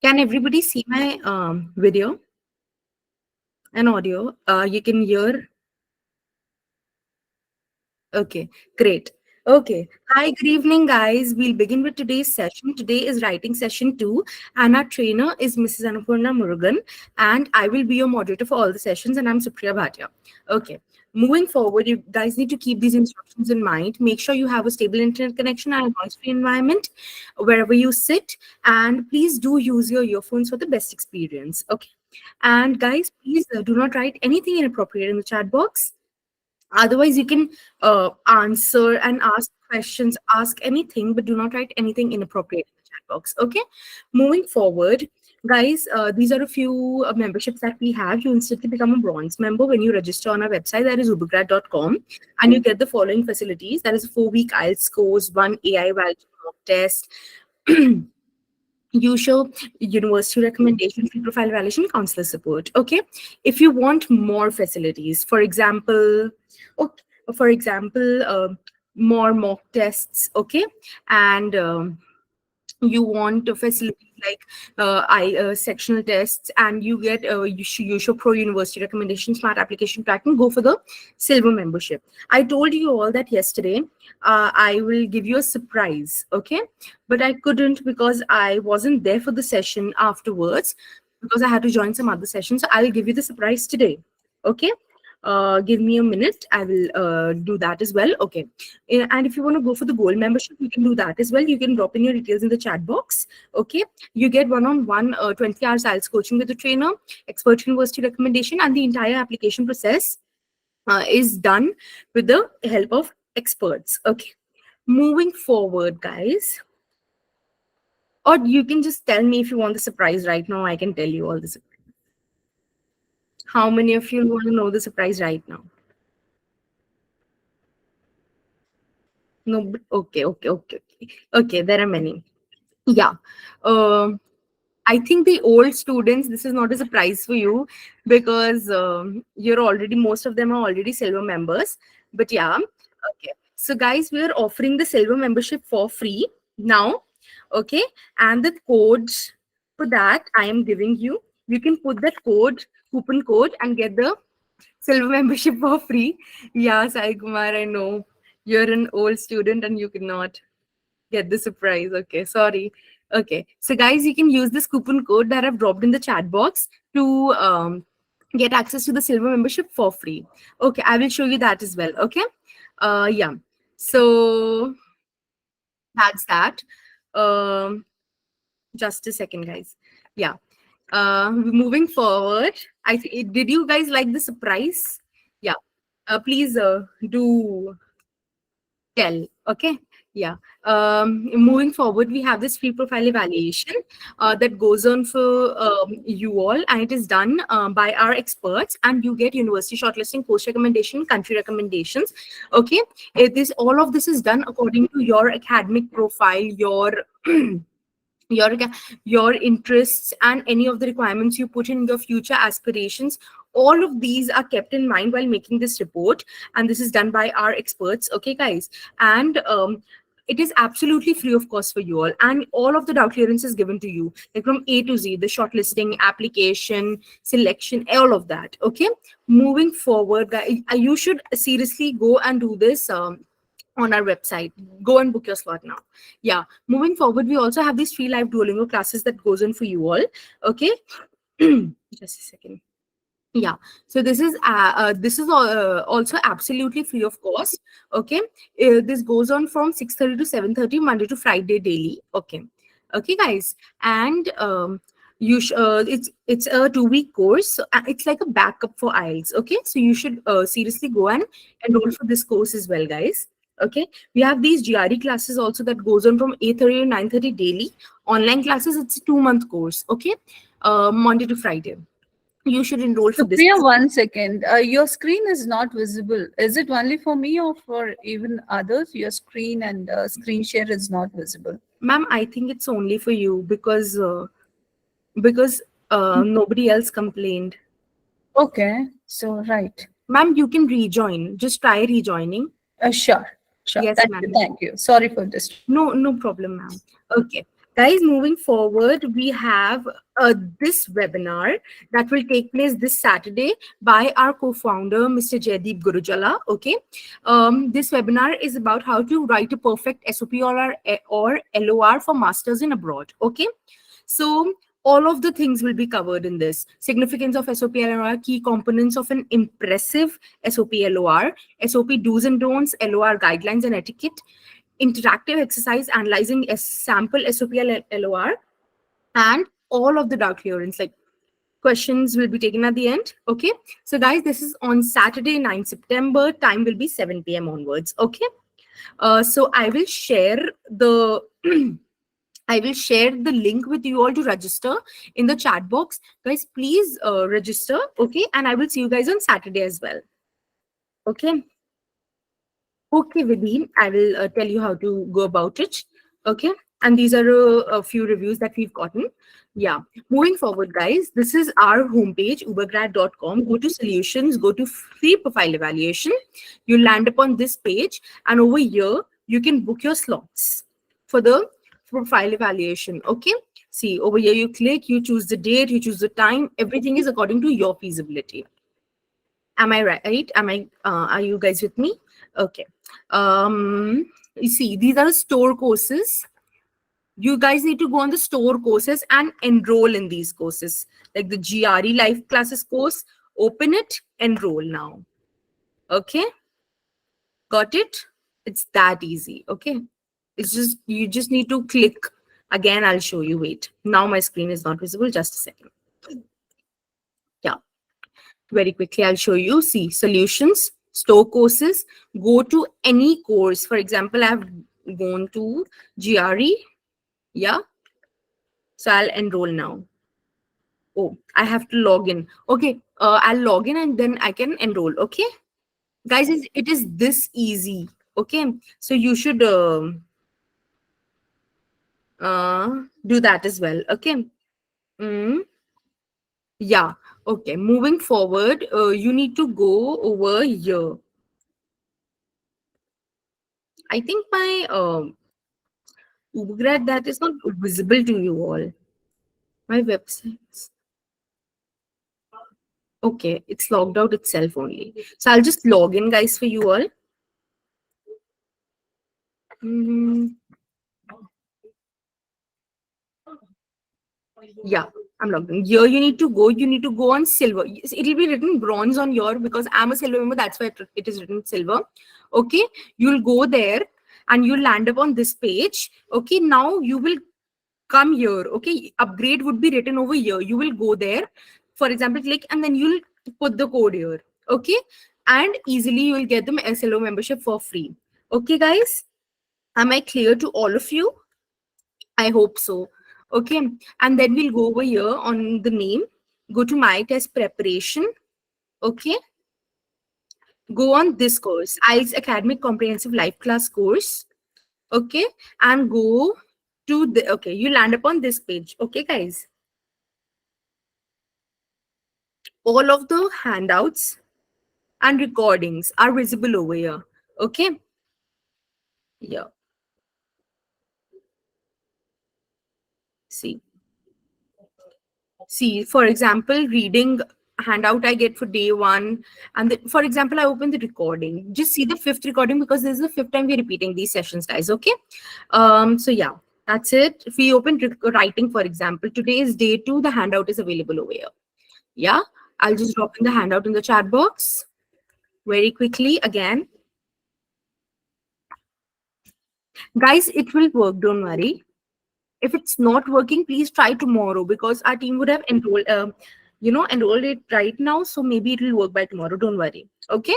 Can everybody see my video and audio? You can hear. Okay, great. Okay. Hi, good evening, guys. We'll begin with today's session. Today is writing session 2, and our trainer is Mrs. Annapurna Murugan, and I will be your moderator for all the sessions, and I'm Supriya Bhatia. Okay. Moving forward, you guys need to keep these instructions in mind. Make sure you have a stable internet connection and a noise-free environment wherever you sit, and please do use your earphones for the best experience. Okay. And guys, please do not write anything inappropriate in the chat box. Otherwise, you can answer and ask questions, ask anything, but do not write anything inappropriate in the chat box. Okay. Moving forward, guys, these are a few memberships that we have. You instantly become a bronze member when you register on our website, that is ubergrad.com, and you get the following facilities. That is a 4-week IELTS course, 1 AI valid mock test. You show university recommendation, free profile validation, counselor support. Okay. If you want more facilities, for example, okay, more mock tests. Okay. And you want facilities like sectional tests, and you get you show pro university recommendation, smart application tracking, go for the silver membership. I told you all that yesterday. I will give you a surprise. Okay. But I couldn't because I wasn't there for the session afterwards, because I had to join some other session. So I'll give you the surprise today. Okay. Give me a minute. I will do that as well. Okay. And if you want to go for the gold membership, you can do that as well. You can drop in your details in the chat box. Okay. You get one-on-one 20 hours IELTS coaching with the trainer, expert university recommendation, and the entire application process is done with the help of experts. Okay. Moving forward, guys. Or you can just tell me if you want the surprise right now. I can tell you all the surprise. How many of you want to know the surprise right now? No, okay. There are many. Yeah. Um, I think the old students, this is not a surprise for you, because you're already, most of them are already silver members. But yeah, okay. So guys, we are offering the silver membership for free now. Okay. And the code for that I am giving you. You can put that coupon code, and get the silver membership for free. Yeah, Sai Kumar, I know you're an old student and you cannot get the surprise. Okay, sorry. Okay, so guys, you can use this coupon code that I've dropped in the chat box to get access to the silver membership for free. Okay, I will show you that as well. Okay, yeah. So that's that. Um, just a second, guys. Yeah. Moving forward, did you guys like the surprise? Yeah. Please do tell. Okay. Yeah. Moving forward, we have this free profile evaluation that goes on for you all, and it is done by our experts, and you get university shortlisting, post recommendation, country recommendations. Okay. All of this is done according to your academic profile, your your interests, and any of the requirements you put in your future aspirations. All of these are kept in mind while making this report, and this is done by our experts. Okay, guys. And it is absolutely free of cost for you all, and all of the doubt clearance is given to you, like from A to Z, the shortlisting, application, selection, all of that. Okay. Moving forward, guys, you should seriously go and do this on our website. Go and book your slot now. Yeah. Moving forward, we also have these free live Duolingo classes that goes on for you all. Okay. Just a second. Yeah. So this is also absolutely free of cost. Okay. This goes on from 6:30 to 7:30 Monday to Friday daily. Okay. Okay, guys. And it's a 2-week course. So it's like a backup for IELTS. Okay. So you should seriously go and enroll for this course as well, guys. Okay. We have these GRE classes also that goes on from 8:30 to 9:30 daily. Online classes, it's a 2-month course. Okay. Monday to Friday. You should enroll for this. Supriya, 1 second. Your screen is not visible. Is it only for me or for even others? Your screen and screen share is not visible. Ma'am, I think it's only for you, because nobody else complained. Okay, so right. Ma'am, you can rejoin. Just try rejoining. Sure. Yes, Thank ma'am. you. Thank you. Sorry for this. No problem, ma'am. Okay. Guys, moving forward, we have this webinar that will take place this Saturday by our co-founder, Mr. Jaideep Gurujala. Okay, this webinar is about how to write a perfect SOP or LOR for masters in abroad. Okay, so all of the things will be covered in this: significance of SOP LOR, key components of an impressive SOP LOR, SOP do's and don'ts, LOR guidelines and etiquette, interactive exercise analyzing a sample SOP LOR, and all of the doubt clearance, like questions will be taken at the end. Okay. So guys, this is on Saturday, 9 September. Time will be 7 p.m. onwards. Okay. So I will share the I will share the link with you all to register in the chat box. Guys, please register. Okay. And I will see you guys on Saturday as well. Okay. Okay, Vidhi, I will tell you how to go about it. Okay. And these are a few reviews that we've gotten. Yeah. Moving forward, guys, this is our homepage, ubergrad.com. Go to solutions, go to free profile evaluation. You land upon this page, and over here, you can book your slots for the profile evaluation. Okay. See, over here, you click, you choose the date, you choose the time. Everything is according to your feasibility. Am I right? Are you guys with me? Okay. You see, these are the store courses. You guys need to go on the store courses and enroll in these courses. Like the GRE life classes course, open it, enroll now. Okay. Got it? It's that easy. Okay. It's just, you just need to click. Again, I'll show you. Wait. Now my screen is not visible. Just a second. Yeah. Very quickly, I'll show you. See, solutions, store courses, go to any course. For example, I've gone to GRE. Yeah. So I'll enroll now. Oh, I have to log in. Okay. I'll log in and then I can enroll. Okay. Guys, it is this easy. Okay. So you should do that as well. Okay. Mm, yeah. Okay. Moving forward, you need to go over here. I think my Ubergrad that is not visible to you all. My website. Okay, it's logged out itself only. So I'll just log in, guys, for you all. Mhm. Yeah, I'm logged in. Here you need to go. You need to go on silver. It'll be written bronze on your, because I'm a silver member. That's why it is written silver. Okay, you'll go there and you'll land up on this page. Okay, now you will come here. Okay, upgrade would be written over here. You will go there, for example, click, and then you'll put the code here. Okay, and easily you will get the SLO membership for free. Okay, guys, am I clear to all of you? I hope so. Okay, and then we'll go over here on the name, go to my test preparation. Okay, go on this course, IELTS Academic Comprehensive Life Class course. Okay, and go to the, okay, you land upon this page. Okay, guys, all of the handouts and recordings are visible over here. Okay, yeah, see. See, for example, reading handout I get for day one. And for example, I open the recording. Just see the fifth recording, because this is the fifth time we're repeating these sessions, guys. Okay. So yeah, that's it. If we open writing, for example, today is day 2. The handout is available over here. Yeah. I'll just drop in the handout in the chat box very quickly again. Guys, it will work. Don't worry. If it's not working, please try tomorrow, because our team would have enrolled, enrolled it right now. So maybe it will work by tomorrow. Don't worry. Okay.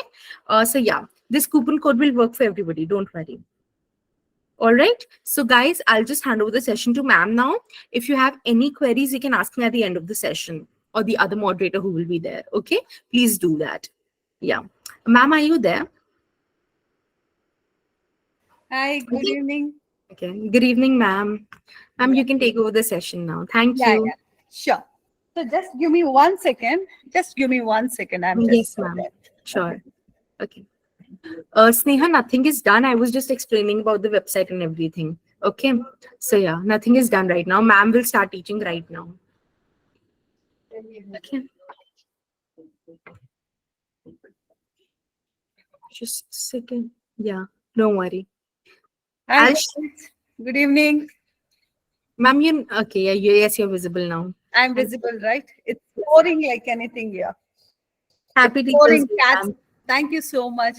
So yeah, this coupon code will work for everybody. Don't worry. All right. So guys, I'll just hand over the session to ma'am now. If you have any queries, you can ask me at the end of the session, or the other moderator who will be there. Okay. Please do that. Yeah. Ma'am, are you there? Hi, good Okay. evening. Okay. Good evening, ma'am. Ma'am, you can take over the session now. Thank Yeah, you. yeah, sure. So just give me 1 second. Just give me 1 second. I'm just Yes, ma'am. there. Sure. Okay. Sneha, nothing is done. I was just explaining about the website and everything. Okay. So yeah, nothing is done right now. Ma'am will start teaching right now. Okay. Just a second. Yeah. Don't worry. Hi I'll. guys. Good evening. Ma'am, you okay? Yeah. Yes, you're visible now. I'm And visible, right? It's pouring like anything here. It's happy Teachers pouring Day, cats. ma'am. Thank you so much.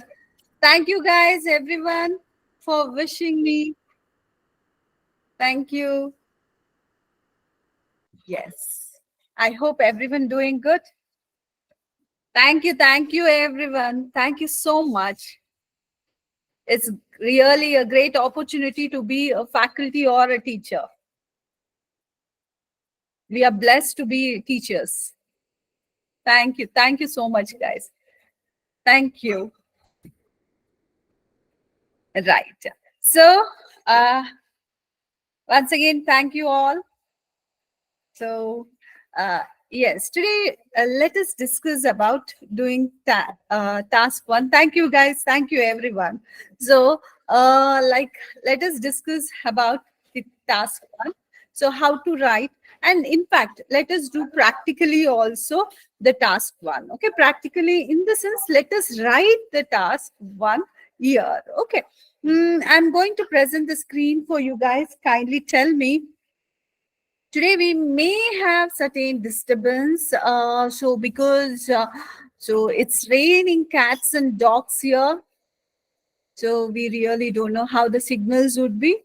Thank you guys, everyone, for wishing me. Thank you. Yes. I hope everyone doing good. Thank you, everyone. Thank you so much. It's really a great opportunity to be a faculty or a teacher. We are blessed to be teachers. Thank you. Thank you so much, guys. Thank you. Right. So, uh, once again, thank you all. So, uh, yes, today let us discuss about doing task one. Thank you, guys. Thank you, everyone. So, let us discuss about the task one. So, how to write, and in fact, let us do practically also the task one. Okay, practically in the sense, let us write the task one here. Okay. I'm going to present the screen for you guys. Kindly tell me. Today we may have certain disturbance. So it's raining cats and dogs here. So we really don't know how the signals would be,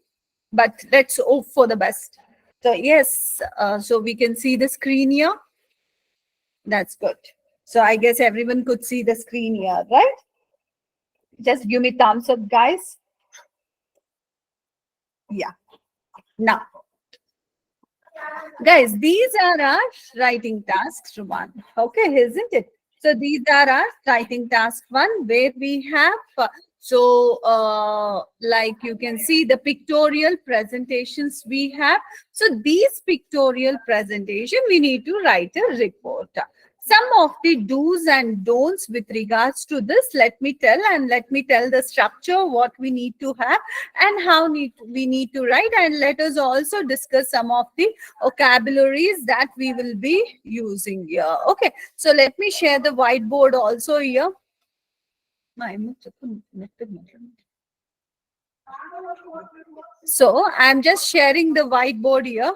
but let's hope for the best. So yes, so we can see the screen here. That's good. So I guess everyone could see the screen here, right? Just give me thumbs up, guys. Yeah. Now, guys, these are our writing tasks one. Okay, isn't it? So these are our writing task one where we have like you can see the pictorial presentations we have. So these pictorial presentation we need to write a report. Some of the do's and don'ts with regards to this, let me tell, and let me tell the structure, what we need to have and how we need to write, and let us also discuss some of the vocabularies that we will be using here. Okay, so let me share the whiteboard also here. So I'm just sharing the whiteboard here.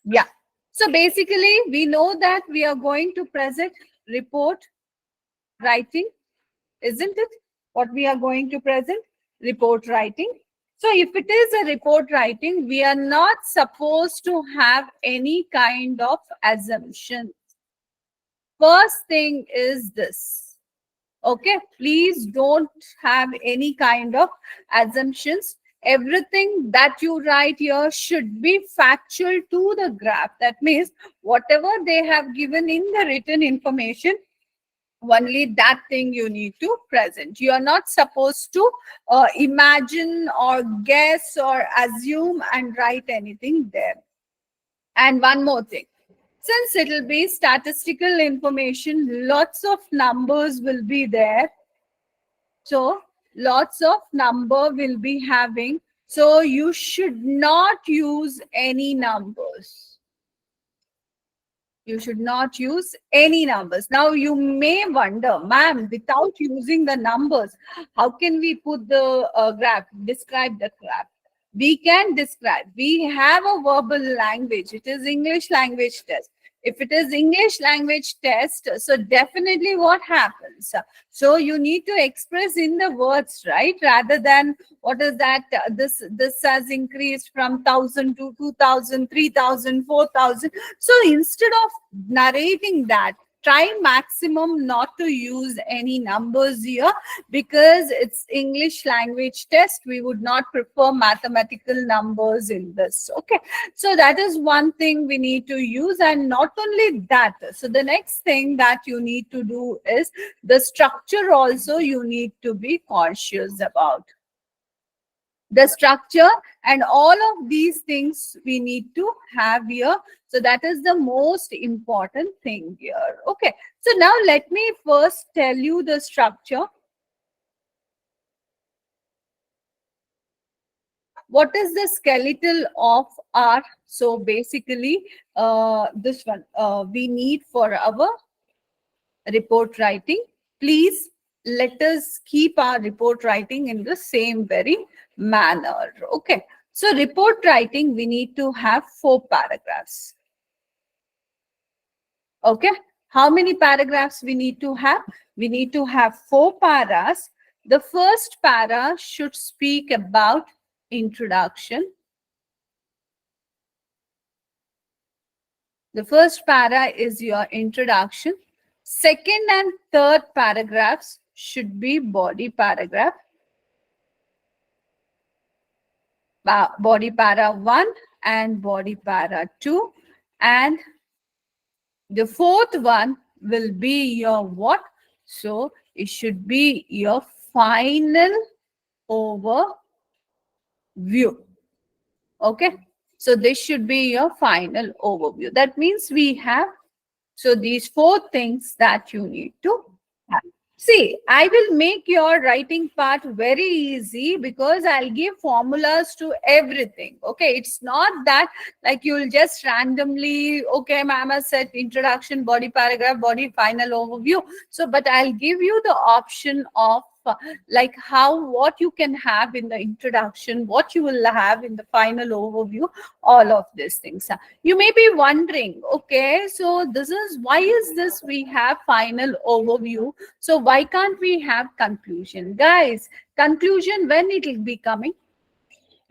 Yeah. So basically, we know that we are going to present report writing, isn't it? What we are going to present? Report writing. So if it is a report writing, we are not supposed to have any kind of assumption. First thing is this. Okay, please don't have any kind of assumptions. Everything that you write here should be factual to the graph. That means whatever they have given in the written information, only that thing you need to present. You are not supposed to imagine or guess or assume and write anything there. And one more thing, since it will be statistical information, lots of numbers will be there. So lots of number will be having. So you should not use any numbers. You should not use any numbers. Now you may wonder, ma'am, without using the numbers, how can we put the graph, describe the graph? We can describe. We have a verbal language. It is English language test. If it is English language test, so definitely what happens? So you need to express in the words, right? Rather than what is that? This has increased from 1,000 to 2,000, 3,000, 4,000. So instead of narrating that, try maximum not to use any numbers here, because it's English language test. We would not prefer mathematical numbers in this. Okay, so that is one thing we need to use. And not only that, so the next thing that you need to do is the structure also you need to be conscious about. the structure, and all of these things we need to have here. So that is the most important thing here. Okay, so now let me first tell you the structure. What is the skeletal of our, so basically this one we need for our report writing. Please let us keep our report writing in the same very manner. Okay, so report writing, we need to have 4 paragraphs. Okay, how many paragraphs we need to have? We need to have 4 paras. The first para should speak about introduction. The first para is your introduction. Second and third paragraphs should be body paragraph. Body para 1 and body para 2. And the fourth one will be your what? So it should be your final overview. Okay. So this should be your final overview. That means we have, so these 4 things that you need to have. See, I will make your writing part very easy because I'll give formulas to everything. Okay, it's not that like you'll just randomly, okay, ma'am has said introduction, body paragraph, body final overview. So, but I'll give you the option of like how, what you can have in the introduction, what you will have in the final overview, all of these things. You may be wondering, okay, so this is, why is this we have final overview? So why can't we have conclusion? Guys, conclusion, when it will be coming?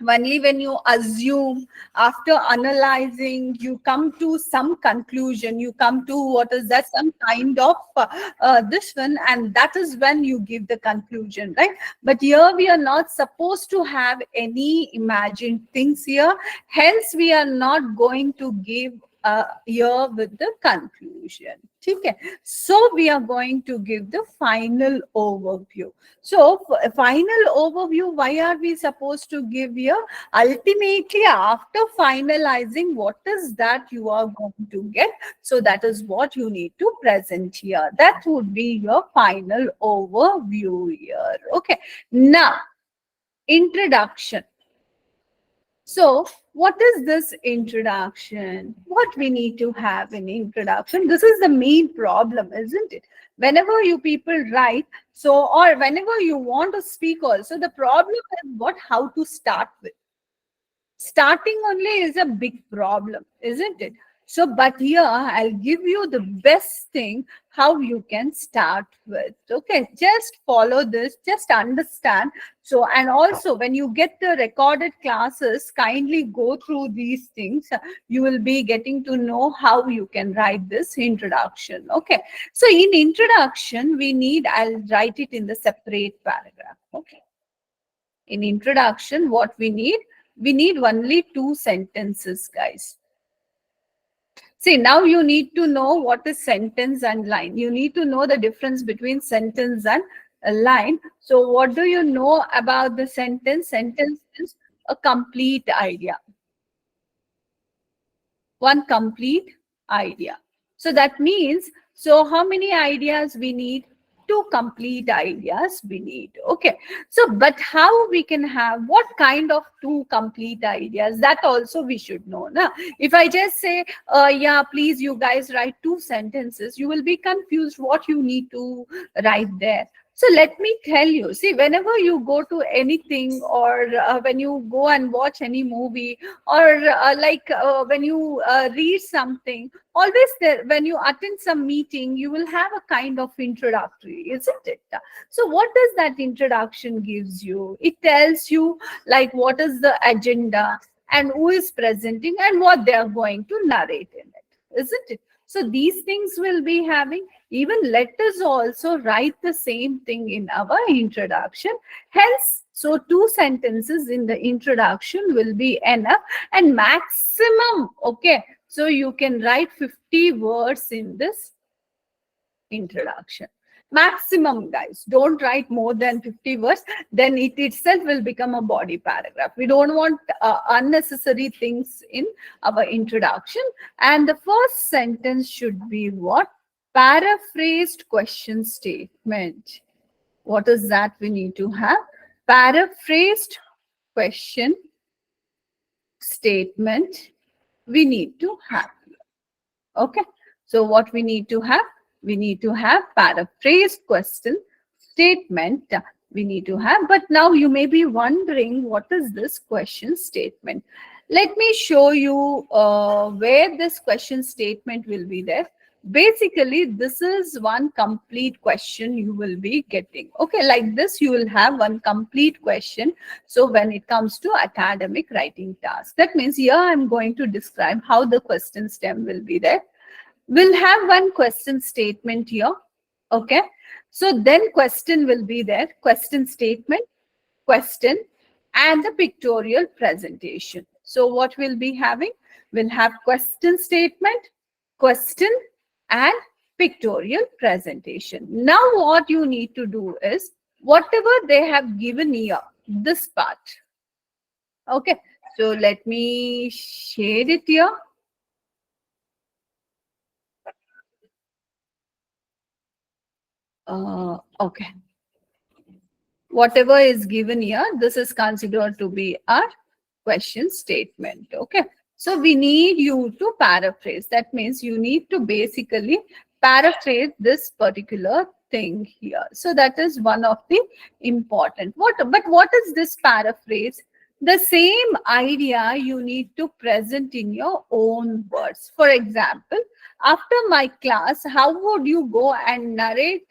Only when you assume, after analyzing, you come to some conclusion, you come to what is that, some kind of this one, and that is when you give the conclusion, right? But here we are not supposed to have any imagined things here, hence we are not going to give here with the conclusion. Okay, so we are going to give the final overview. So final overview, why are we supposed to give here? Ultimately, after finalizing, what is that you are going to get? So that is what you need to present here. That would be your final overview here. Okay, now introduction. So what is this introduction? What we need to have in introduction? This is the main problem, isn't it? Whenever you people write, so, or whenever you want to speak also, the problem is what, how to start with. Starting only is a big problem, isn't it? So, but here I'll give you the best thing how you can start with. Okay, just follow this, just understand. So, and also when you get the recorded classes, kindly go through these things. You will be getting to know how you can write this introduction. Okay, so in introduction, we need, I'll write it in the separate paragraph. Okay, in introduction, what we need only 2 sentences, guys. See, now you need to know what is sentence and line. You need to know the difference between sentence and a line. So what do you know about the sentence? Sentence is a complete idea. One complete idea. So that means, so how many ideas we need? 2 complete ideas we need. Okay, so but how we can have, what kind of 2 complete ideas, that also we should know. Now if I just say yeah, please you guys write 2 sentences, you will be confused what you need to write there. So let me tell you, see, whenever you go to anything, or when you go and watch any movie, or when you read something, always there, when you attend some meeting, you will have a kind of introductory, isn't it? So what does that introduction gives you? It tells you like what is the agenda and who is presenting and what they are going to narrate in it, isn't it? So these things will be having. Even let us also write the same thing in our introduction. Hence, so 2 sentences in the introduction will be enough, and maximum, okay, so you can write 50 words in this introduction. Maximum, guys. Don't write more than 50 words. Then it itself will become a body paragraph. We don't want unnecessary things in our introduction. And the first sentence should be what? Paraphrased question statement. What is that we need to have? Paraphrased question statement we need to have. Okay. So what we need to have? We need to have paraphrased question statement. We need to have, but now you may be wondering, what is this question statement? Let me show you where this question statement will be there. Basically, this is one complete question you will be getting. Okay, like this, you will have one complete question. So when it comes to academic writing task, that means here I'm going to describe how the question stem will be there. We'll have one question statement here. Okay. So then question will be there. Question statement, question, and the pictorial presentation. So what we'll be having? We'll have question statement, question, and pictorial presentation. Now what you need to do is, whatever they have given here, this part. Okay. So let me share it here. Okay. Whatever is given here, this is considered to be our question statement. Okay. So we need you to paraphrase. That means you need to basically paraphrase this particular thing here. So that is one of the important. But what is this paraphrase? The same idea you need to present in your own words. For example, after my class, how would you go and narrate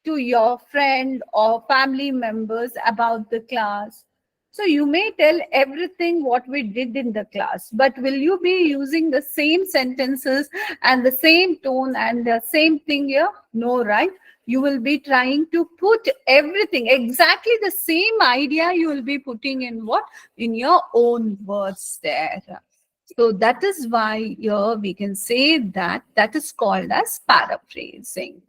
to your friend or family members about the class? So you may tell everything what we did in the class, but will you be using the same sentences and the same tone and the same thing here? No, right? You will be trying to put everything, exactly the same idea you will be putting in what? In your own words there. So that is why here we can say that that is called as paraphrasing.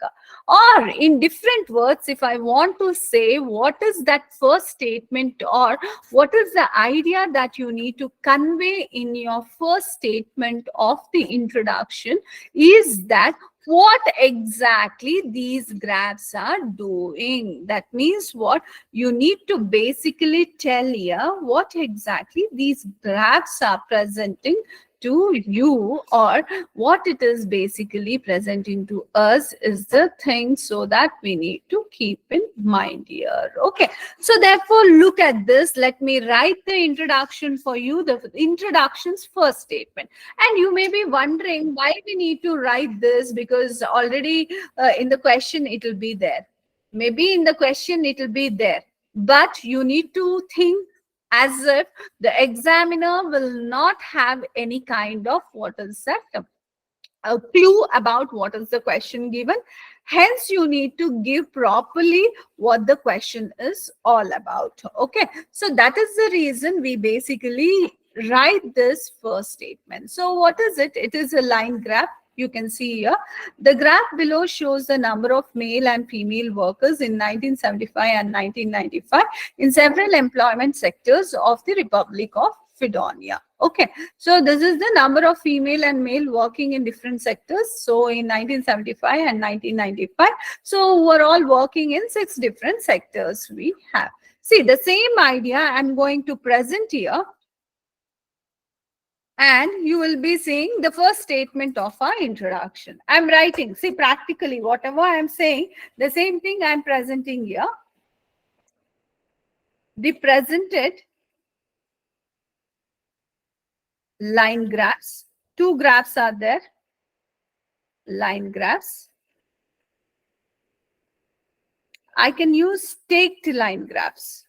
Or in different words, if I want to say what is that first statement or what is the idea that you need to convey in your first statement of the introduction, is that what exactly these graphs are doing. That means what? You need to basically tell here what exactly these graphs are presenting to you, or what it is basically presenting to us is the thing, so that we need to keep in mind here. Okay. So therefore, look at this. Let me write the introduction for you, the introduction's first statement. And you may be wondering why we need to write this, because already in the question it will be there. Maybe in the question it will be there, but you need to think as if the examiner will not have any kind of, what is that, a clue about what is the question given. Hence, you need to give properly what the question is all about. Okay. So that is the reason we basically write this first statement. So what is it? It is a line graph. You can see here. The graph below shows the number of male and female workers in 1975 and 1995 in several employment sectors of the Republic of Fredonia. Okay. So this is the number of female and male working in different sectors. So in 1975 and 1995, so we're all working in 6 different sectors we have. See, the same idea I'm going to present here. And you will be seeing the first statement of our introduction. I'm writing, see, practically whatever I'm saying, the same thing I'm presenting here. The presented line graphs, 2 graphs are there, line graphs. I can use staked line graphs.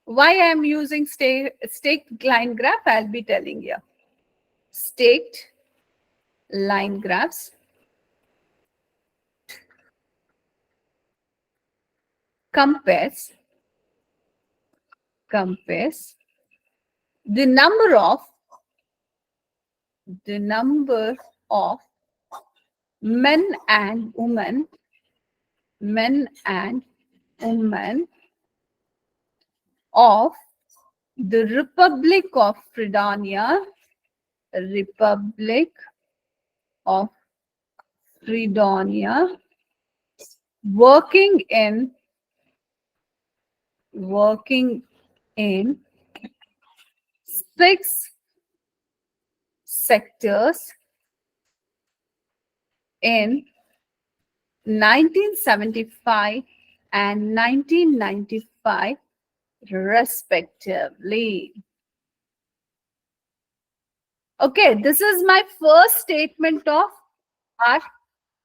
Why I am using staked line graph, I'll be telling you. Staked line graphs compares the number of men and women men and women of the Republic of Fredonia, Republic of Fredonia, working in 6 sectors in 1975 and 1995 respectively. Okay, this is my first statement of our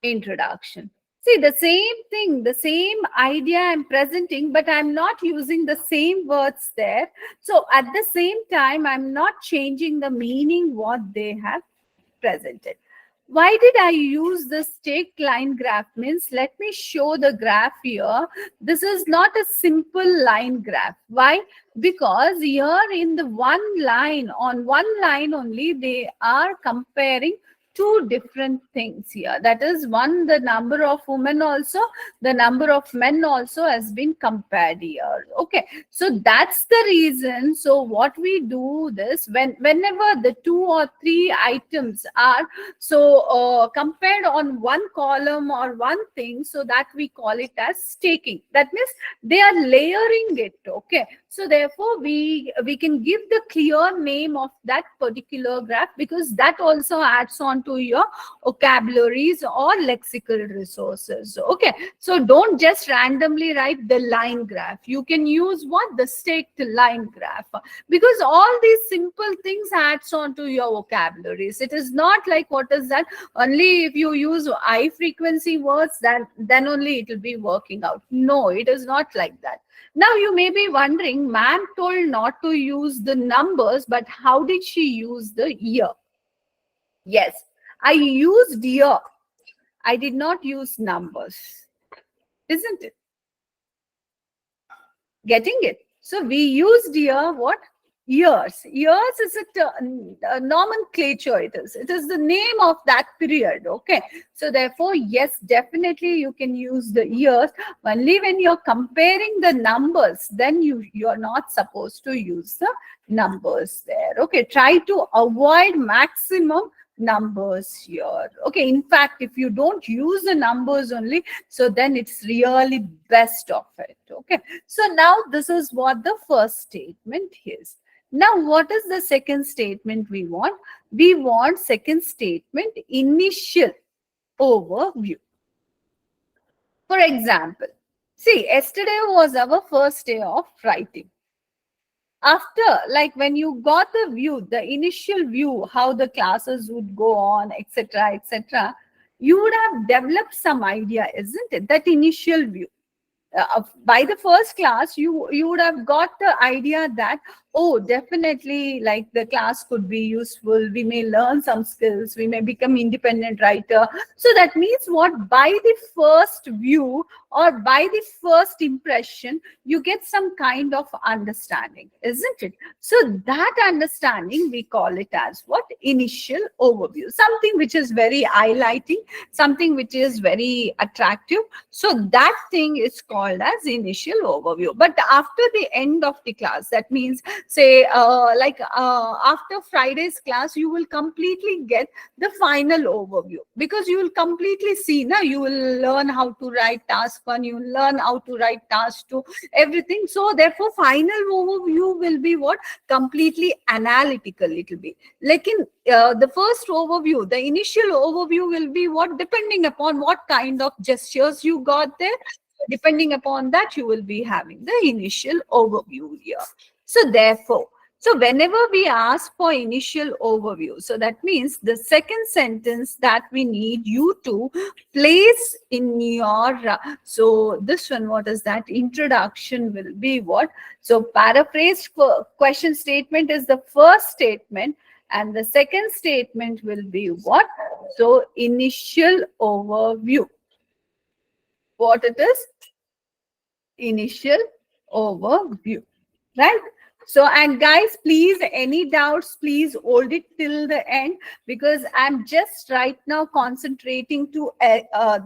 introduction. See, the same thing, the same idea I'm presenting, but I'm not using the same words there. So at the same time, I'm not changing the meaning what they have presented. Why did I use the straight line graph? Means let me show the graph here. This is not a simple line graph. Why? Because here in the one line, on one line only, they are comparing two different things here. That is, one, the number of women also, the number of men also has been compared here. Okay, so that's the reason. So what we do this, whenever the 2 or 3 items are compared on one column or one thing, so that we call it as staking. That means they are layering it. Okay, so therefore we can give the clear name of that particular graph, because that also adds on to your vocabularies or lexical resources. Okay, so don't just randomly write the line graph. You can use what? The staked line graph, because all these simple things adds on to your vocabularies. It is not like, what is that, only if you use high frequency words, then only it will be working out. No, it is not like that. Now you may be wondering, ma'am told not to use the numbers, but how did she use the year? Yes, I used year. I did not use numbers. Isn't it? Getting it? So we used year, what? Years. Years is a nomenclature. It is the name of that period. Okay, so therefore, yes, definitely you can use the years. Only when you're comparing the numbers, then you're not supposed to use the numbers there. Okay, try to avoid maximum numbers here. Okay, in fact, if you don't use the numbers only, so then it's really best of it. Okay, so now this is what the first statement is. Now, what is the second statement we want? We want second statement, initial overview. For example, see, yesterday was our first day of writing. After, like, when you got the view, the initial view, how the classes would go on, etc., etc., you would have developed some idea, isn't it? That initial view. By the first class, you would have got the idea that, oh, definitely, like, the class could be useful, we may learn some skills, we may become independent writer. So that means what? By the first view or by the first impression, you get some kind of understanding, isn't it? So that understanding, we call it as what? Initial overview. Something which is very highlighting, something which is very attractive. So that thing is called as initial overview. But after the end of the class, that means, say, after Friday's class, you will completely get the final overview, because you will completely see, now you will learn how to write task 1, you will learn how to write task 2, everything. So therefore, final overview will be what? Completely analytical. It will be like in the first overview, the initial overview will be what? Depending upon what kind of gestures you got there, depending upon that, you will be having the initial overview here. So therefore, so whenever we ask for initial overview, so that means the second sentence that we need you to place in your, so this one, what is that? Introduction will be what? So paraphrased question statement is the first statement, and the second statement will be what? So initial overview. What it is? Initial overview, right? So, and guys, please, any doubts, please hold it till the end, because I'm just right now concentrating to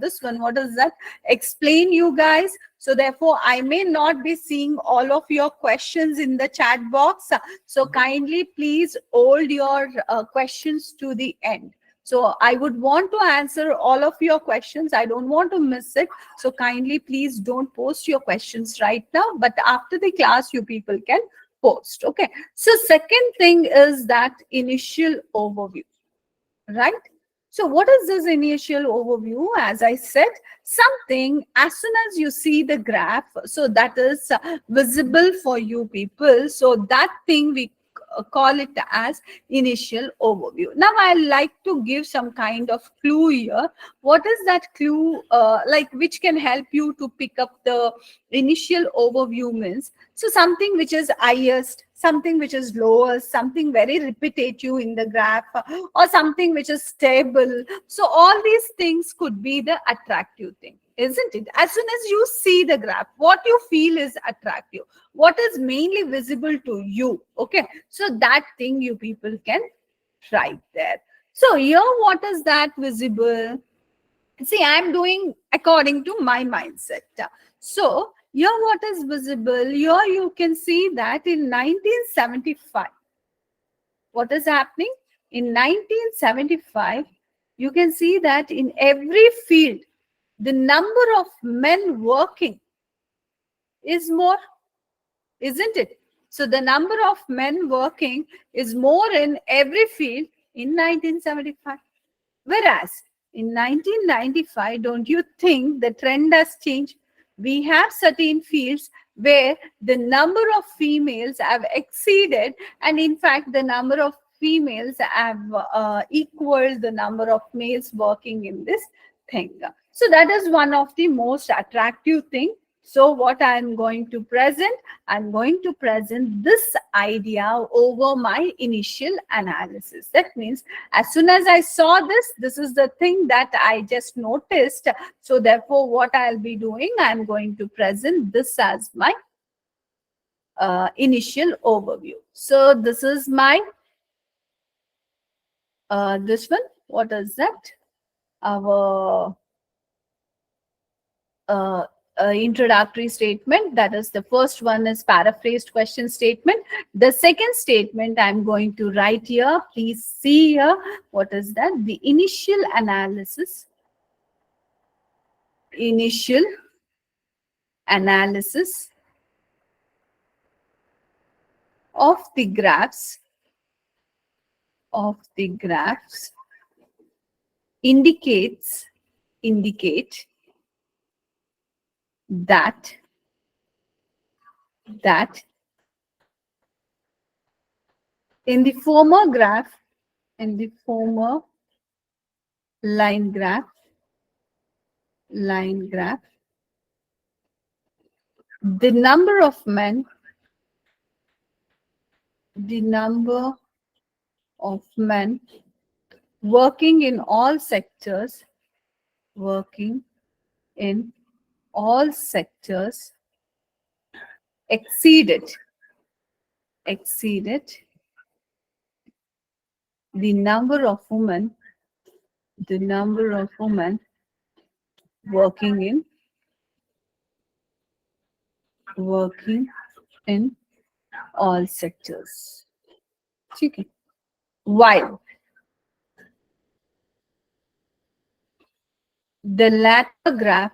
this one. What is that? Explain you guys. So therefore, I may not be seeing all of your questions in the chat box. So kindly, please hold your questions to the end. So I would want to answer all of your questions. I don't want to miss it. So kindly, please don't post your questions right now. But after the class, you people can post. Okay. So second thing is that initial overview, right? So what is this initial overview? As I said, something as soon as you see the graph, so that is visible for you people. So that thing we call it as initial overview. Now I like to give some kind of clue here. What is that clue, like, which can help you to pick up the initial overview means? So something which is highest, something which is lowest, something very repetitive in the graph, or something which is stable. So all these things could be the attractive thing, isn't it? As soon as you see the graph, what you feel is attractive, what is mainly visible to you. Okay, so that thing you people can write there. So here, what is that visible? See, I'm doing according to my mindset. So here, what is visible? Here you can see that in 1975, what is happening? In 1975, you can see that in every field, the number of men working is more, isn't it? So the number of men working is more in every field in 1975. Whereas in 1995, don't you think the trend has changed? We have certain fields where the number of females have exceeded, and in fact, the number of females have equaled the number of males working in this thing. So that is one of the most attractive thing. So what I am going to present, I'm going to present this idea over my initial analysis. That means as soon as I saw this, this is the thing that I just noticed. So therefore, what I'll be doing, I'm going to present this as my initial overview. So this is my, this one, what is that? Our introductory statement. That is, the first one is paraphrased question statement. The second statement I'm going to write here. Please see here. What is that? The initial analysis. Initial analysis of the graphs indicate that in the former graph, in the former line graph, the number of men, working in all sectors, exceeded the number of women, working in all sectors. Okay. While the latter graph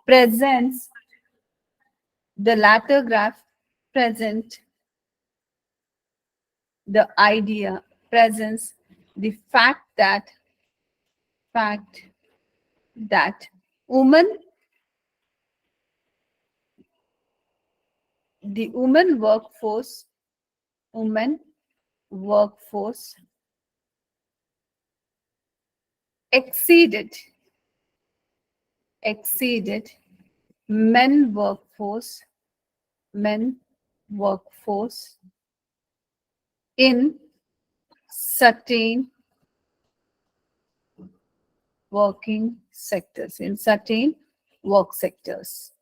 presents the latter graph present the idea, presents the fact that women, the women workforce exceeded men workforce in certain working sectors, work sectors.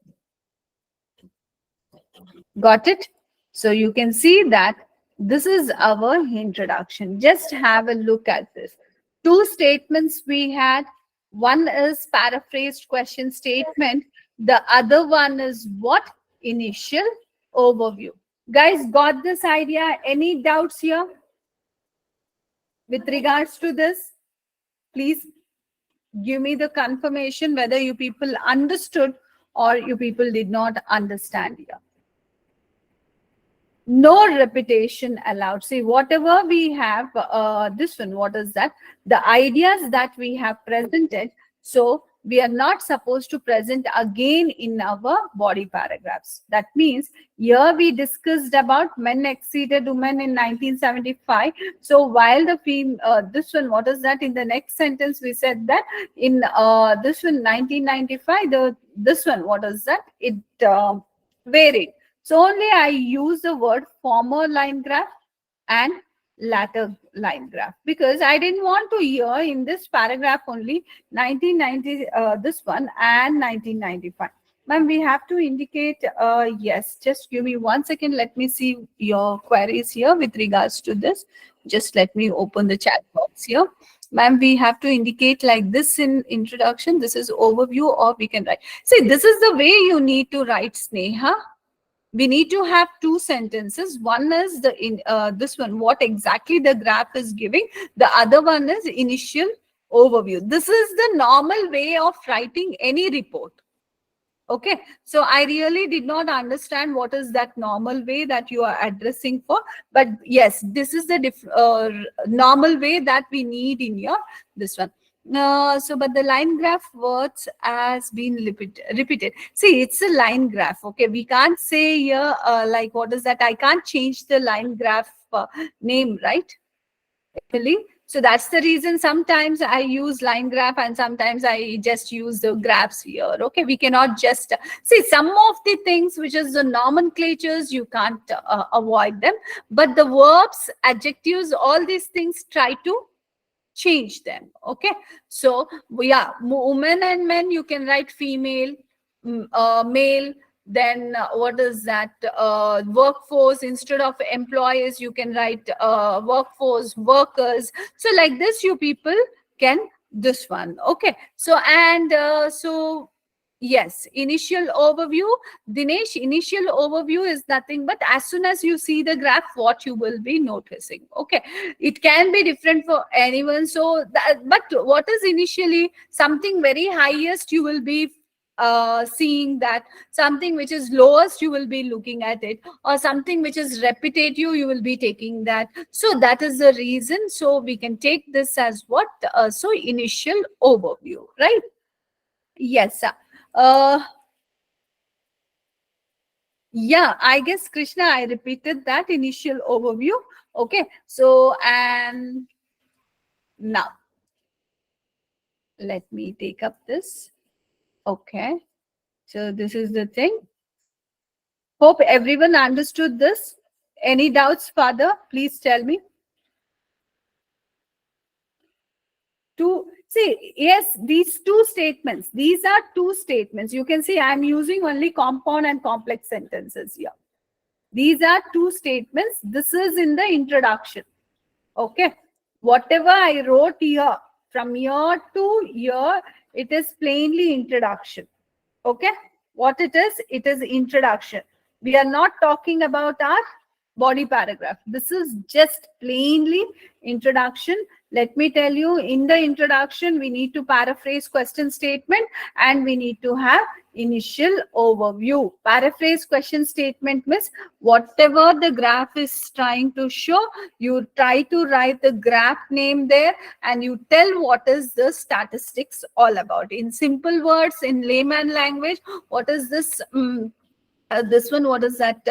Got it? So you can see that this is our introduction. Just have a look at this. Two statements we had. One is paraphrased question statement. The other one is what? Initial overview. Guys, got this idea? Any doubts here with regards to this? Please give me the confirmation whether you people understood or you people did not understand here. No repetition allowed. See, whatever we have, this one, what is that? The ideas that we have presented. So we are not supposed to present again in our body paragraphs. That means here we discussed about men exceeded women in 1975. So while the this one, what is that? In the next sentence, we said that in this one, 1995, this one, what is that? It varied. So only I use the word former line graph and latter line graph, because I didn't want to hear in this paragraph only 1990, this one, and 1995. Ma'am, we have to indicate, yes, just give me 1 second. Let me see your queries here with regards to this. Just let me open the chat box here. Ma'am, we have to indicate like this in introduction. This is overview, or we can write. See, this is the way you need to write, Sneha. We need to have two sentences. One is the this one, what exactly the graph is giving. The other one is initial overview. This is the normal way of writing any report. Okay, so I really did not understand what is that normal way that you are addressing for, but yes, this is the normal way that we need in your this one. So, but the line graph words has been repeated. See, it's a line graph. Okay, we can't say here like what is that? I can't change the line graph name, right? Actually, so that's the reason sometimes I use line graph and sometimes I just use the graphs here. Okay, we cannot just see some of the things which is the nomenclatures, you can't avoid them, but the verbs, adjectives, all these things, try to change them. Okay, so yeah, women and men, you can write female, male. Then what is that? Workforce, instead of employees you can write workforce, workers. So like this you people can this one. Okay, so and so yes, initial overview. Dinesh, initial overview is nothing but as soon as you see the graph, what you will be noticing. Okay, it can be different for anyone. So that, but what is initially something very highest, you will be seeing that. Something which is lowest, you will be looking at it, or something which is repetitive, you will be taking that. So that is the reason. So we can take this as what? So initial overview, right? Yes, sir. Yeah, I guess Krishna, I repeated that initial overview. Okay, so and now let me take up this. Okay, so this is the thing. Hope everyone understood this. Any doubts, Father? Please tell me. See, yes, these two statements, these are two statements. You can see I'm using only compound and complex sentences here. These are two statements. This is in the introduction. Okay, whatever I wrote here, from here to here, it is plainly introduction. Okay, what it is introduction. We are not talking about our body paragraph. This is just plainly introduction. Let me tell you, in the introduction, we need to paraphrase question statement and we need to have initial overview. Paraphrase question statement means whatever the graph is trying to show, you try to write the graph name there and you tell what is the statistics all about. In simple words, in layman language, what is this? This one, what is that?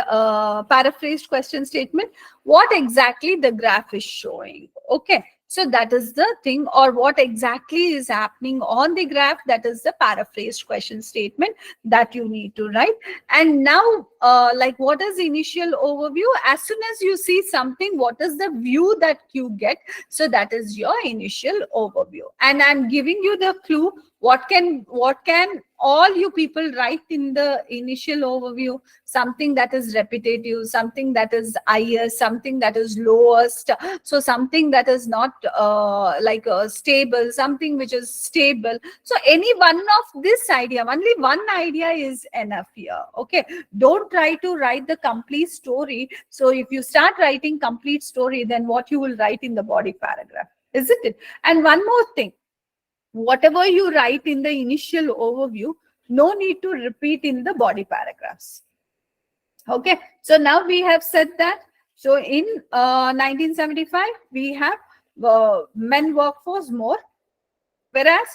Paraphrased question statement. What exactly the graph is showing? Okay, so that is the thing, or what exactly is happening on the graph. That is the paraphrased question statement that you need to write. And now, like what is initial overview? As soon as you see something, what is the view that you get? So that is your initial overview. And I'm giving you the clue. What can all you people write in the initial overview? Something that is repetitive, something that is highest, something that is lowest, so something that is not stable, something which is stable. So any one of this idea, only one idea is enough here. Okay, don't try to write the complete story. So if you start writing complete story, then what you will write in the body paragraph, isn't it? And one more thing, whatever you write in the initial overview, no need to repeat in the body paragraphs. Okay, so now we have said that. So in 1975, we have men workforce more, whereas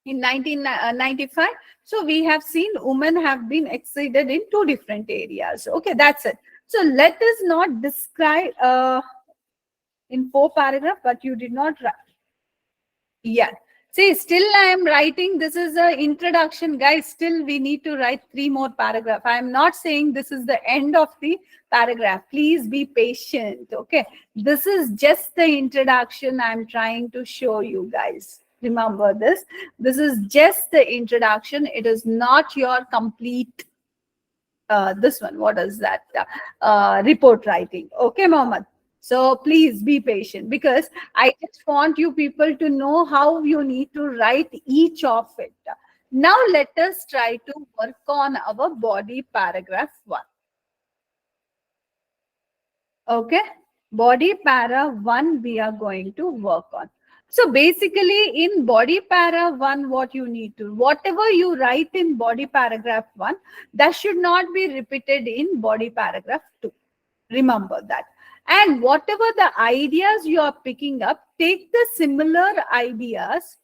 in 1995, so we have seen women have been exceeded in two different areas. Okay, that's it. So let us not describe in 4 paragraphs, but you did not write. Yeah. See, still I am writing. This is a introduction, guys. Still, we need to write 3 more paragraphs. I am not saying this is the end of the paragraph. Please be patient. Okay. This is just the introduction I'm trying to show you guys. Remember this. This is just the introduction. It is not your complete this one. What is that? Report writing. Okay, Mohammed. So please be patient, because I just want you people to know how you need to write each of it. Now let us try to work on our body paragraph 1. Okay, body para 1 we are going to work on. So basically in body para 1, what you need to, whatever you write in body paragraph 1, that should not be repeated in body paragraph 2. Remember that. And whatever the ideas you are picking up, take the similar ideas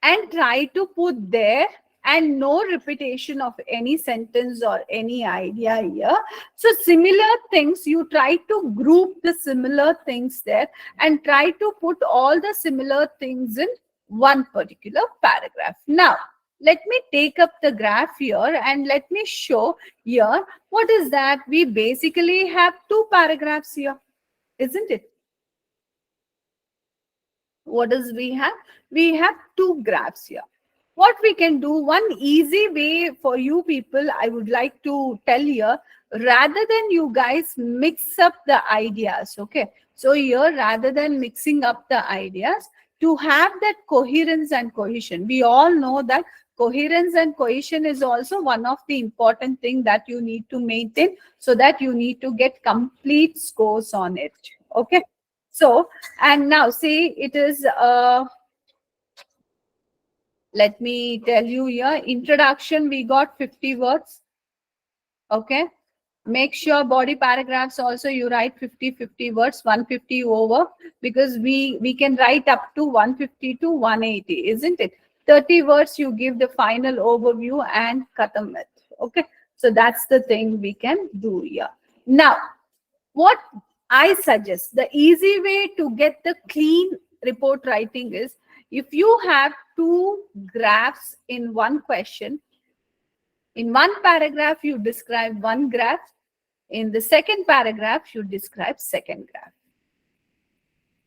and try to put there, and no repetition of any sentence or any idea here. So similar things, you try to group the similar things there and try to put all the similar things in one particular paragraph. Now, let me take up the graph here and let me show here. What is that? We basically have 2 paragraphs here, isn't it? What does we have? We have 2 graphs here. What we can do, one easy way for you people, I would like to tell you, rather than you guys mix up the ideas, okay? So here, rather than mixing up the ideas, to have that coherence and cohesion, we all know that coherence and cohesion is also one of the important thing that you need to maintain, so that you need to get complete scores on it. Okay, so, and now see, it is let me tell you here, introduction, we got 50 words. Okay, make sure body paragraphs also you write 50 words, 150 over, because we can write up to 150 to 180, isn't it? 30 words you give the final overview and cut them it. Okay, so that's the thing we can do here. Now, what I suggest, the easy way to get the clean report writing is, if you have 2 graphs in one question, in one paragraph you describe one graph, in the second paragraph you describe second graph,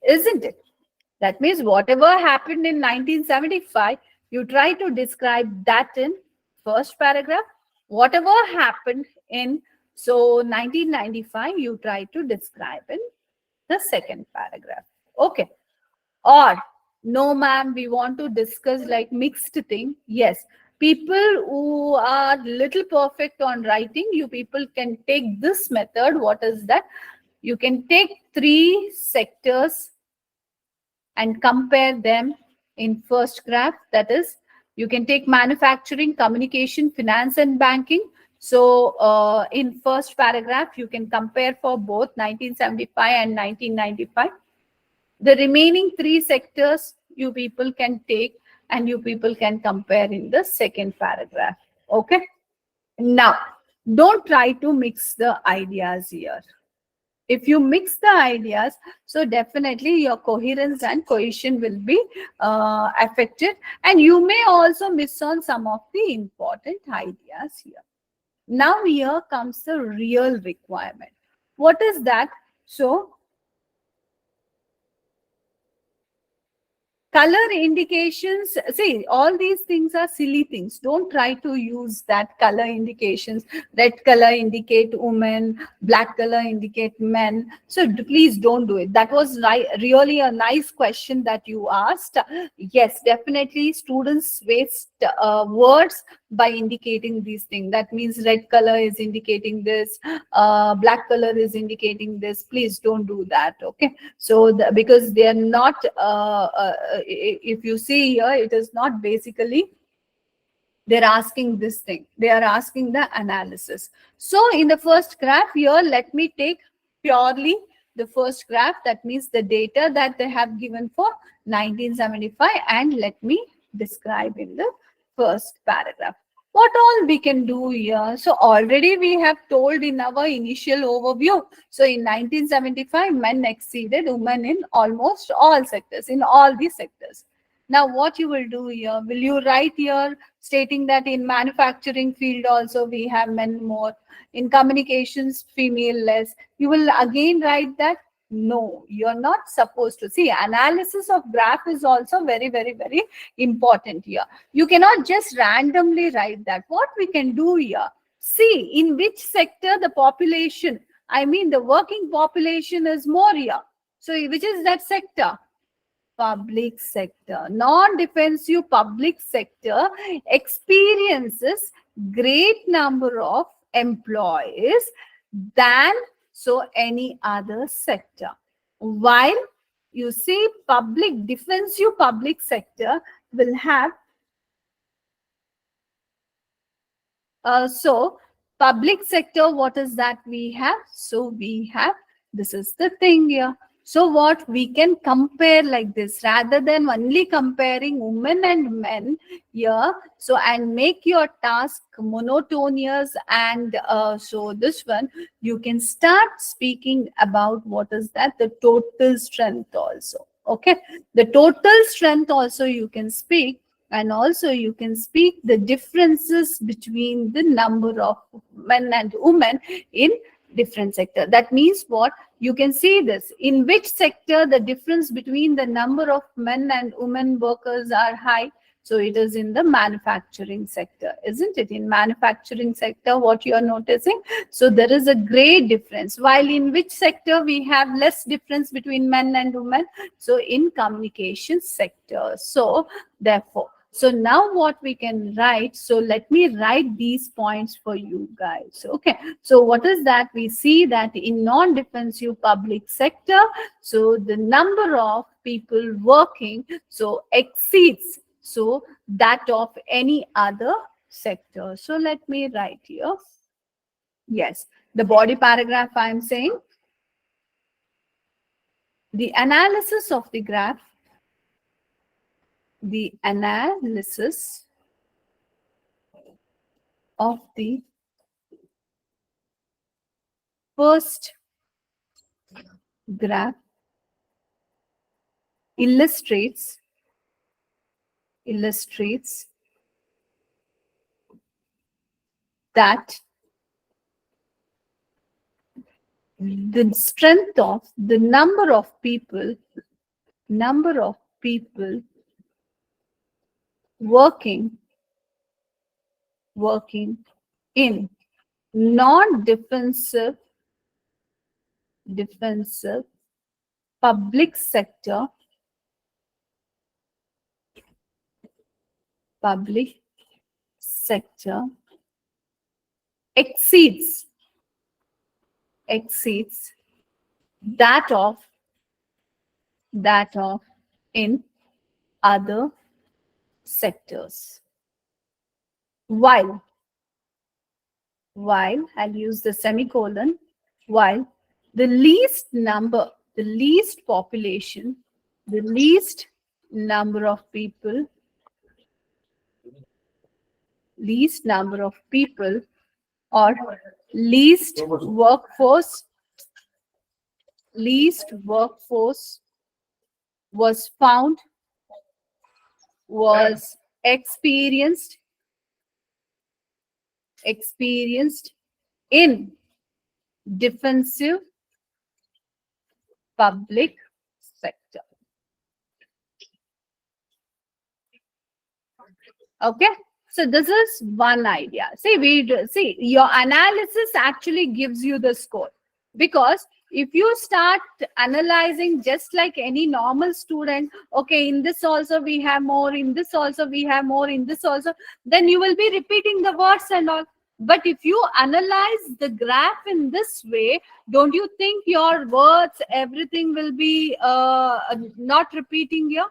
isn't it? That means whatever happened in 1975, you try to describe that in first paragraph. Whatever happened in 1995, you try to describe in the second paragraph. Okay. Or, no ma'am, we want to discuss like mixed thing. Yes, people who are little perfect on writing, you people can take this method. What is that? You can take 3 sectors and compare them in first graph. That is, you can take manufacturing, communication, finance and banking. So in first paragraph, you can compare for both 1975 and 1995. The remaining 3 sectors you people can take and you people can compare in the second paragraph. Okay. Now, don't try to mix the ideas here. If you mix the ideas, so definitely your coherence and cohesion will be affected, and you may also miss on some of the important ideas here. Now here comes the real requirement. What is that? So color indications, see, all these things are silly things. Don't try to use that color indications. Red color indicate women, black color indicate men. So please don't do it. That was really a nice question that you asked. Yes, definitely students waste words by indicating these things. That means red color is indicating this, black color is indicating this. Please don't do that. Okay. So because they are not, if you see here, it is not basically they're asking this thing. They are asking the analysis. So in the first graph here, let me take purely the first graph. That means the data that they have given for 1975, and let me describe in the first paragraph. What all we can do here? So already we have told in our initial overview. So in 1975, men exceeded women in almost all sectors, in all these sectors. Now, what you will do here? Will you write here stating that in manufacturing field also we have men more, in communications female less? You will again write that? No, you're not supposed to. See, analysis of graph is also very, very, very important here. You cannot just randomly write that. What we can do here? See, in which sector the population, I mean the working population is more here. So, which is that sector? Public sector. Non-defensive public sector experiences great number of employees than so any other sector. While you see public defensive public sector will have so public sector, what is that we have? So we have, this is the thing here. So what we can compare like this, rather than only comparing women and men here. So and make your task monotonous, and so this one you can start speaking about what is that, the total strength also. Okay, the total strength also you can speak, and also you can speak the differences between the number of men and women in different sector. That means what? You can see this. In which sector the difference between the number of men and women workers are high? So it is in the manufacturing sector, isn't it? In manufacturing sector, what you are noticing? So there is a great difference. While in which sector we have less difference between men and women? So in communication sector. So therefore, so now what we can write, so let me write these points for you guys. Okay. So what is that? We see that in non-defensive public sector, so the number of people working so exceeds so that of any other sector. So let me write here. Yes, the body paragraph I am saying, the analysis of the graph, the analysis of the first graph illustrates that the strength of the number of people working in non-defensive defensive public sector public sector exceeds that of in other sectors. While I'll use the semicolon, while the least population, the least number of people, or least workforce was found, was experienced in defensive public sector. Okay. So this is one idea. See, your analysis actually gives you the score, because if you start analyzing just like any normal student, okay, in this also we have more, in this also we have more, in this also, then you will be repeating the words and all. But if you analyze the graph in this way, don't you think your words, everything will be not repeating here?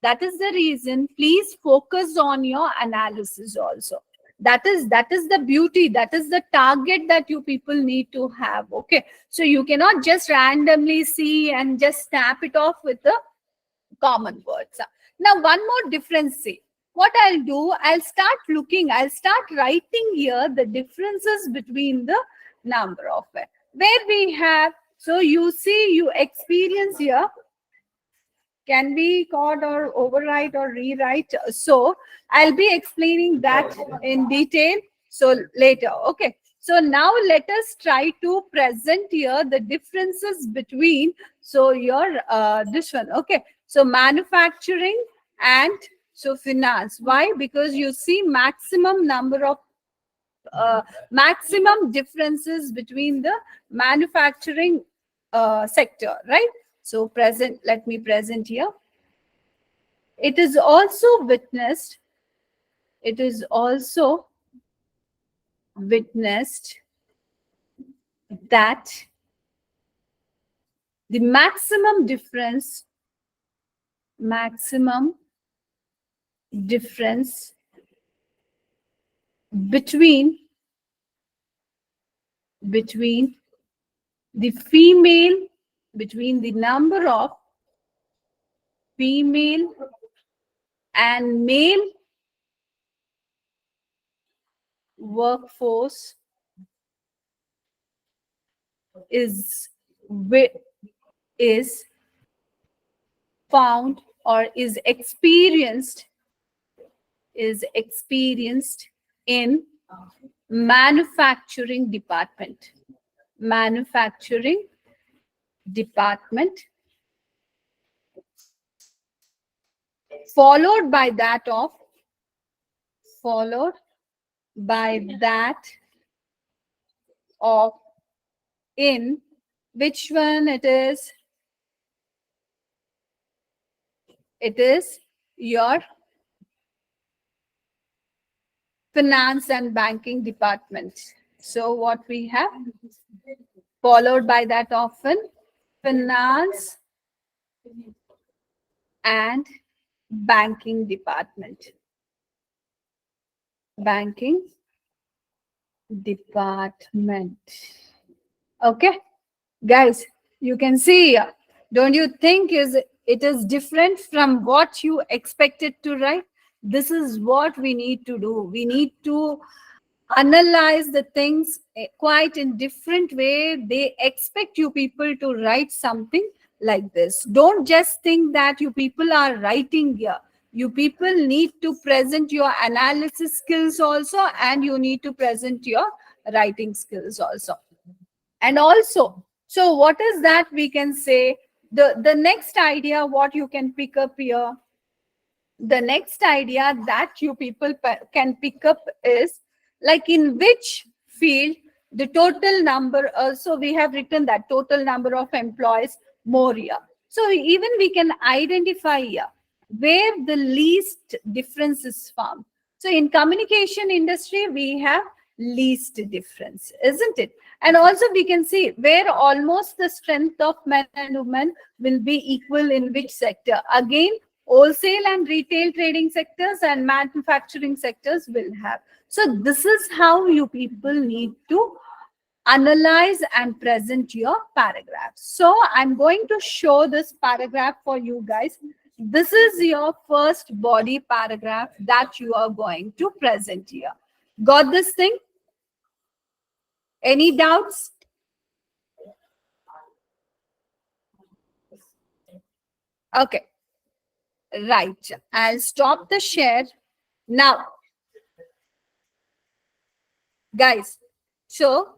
That is the reason, please focus on your analysis also. That is the beauty, that is the target that you people need to have. Okay, so you cannot just randomly see and just snap it off with the common words. Now one more difference, see what I'll do, I'll start writing here the differences between the number of it, where we have, so you see, you experience here can be caught or overwrite or rewrite. So I'll be explaining that in detail. So later, okay. So now let us try to present here the differences between, so your this one, okay. So manufacturing and so finance. Why? Because you see maximum number of maximum differences between the manufacturing sector, right? So present, let me present here. It is also witnessed, it is also witnessed that the maximum difference between between the female, between the number of female and male workforce is is found or is experienced in manufacturing department, manufacturing department, followed by that of, followed by that of, in which one it is? It is your finance and banking department. So what we have, followed by that often, finance and banking department, banking department. Okay, guys, you can see, don't you think it is different from what you expected to write? This is what we need to do. We need to analyze the things quite in different way. They expect you people to write something like this. Don't just think that you people are writing here. You people need to present your analysis skills also, and you need to present your writing skills also. And also, so what is that we can say? The next idea what you can pick up here, the next idea that you people can pick up is like in which field the total number, so we have written that total number of employees more here. So even we can identify here where the least difference is found. So in communication industry we have least difference, isn't it? And also we can see where almost the strength of men and women will be equal in which sector. Again, wholesale and retail trading sectors and manufacturing sectors will have. So this is how you people need to analyze and present your paragraph. So I'm going to show this paragraph for you guys. This is your first body paragraph that you are going to present here. Got this thing? Any doubts? Okay. Right. I'll stop the share now. Guys, so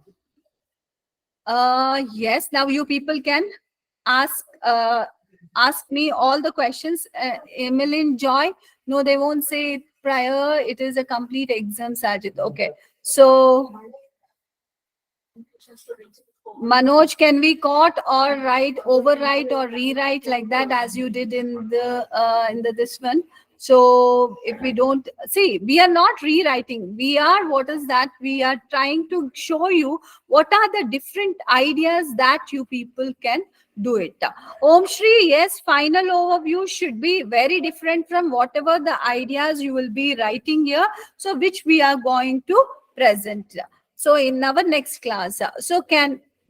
yes, now you people can ask ask me all the questions. Emmeline, Joy, no, they won't say it prior. It is a complete exam, Sajid. Okay. So, Manoj, can we caught or write, overwrite or rewrite like that as you did in the this one? So if we don't see, we are not rewriting. We are, what is that? We are trying to show you what are the different ideas that you people can do it. Om Shri, yes, final overview should be very different from whatever the ideas you will be writing here. So which we are going to present. So in our next class, so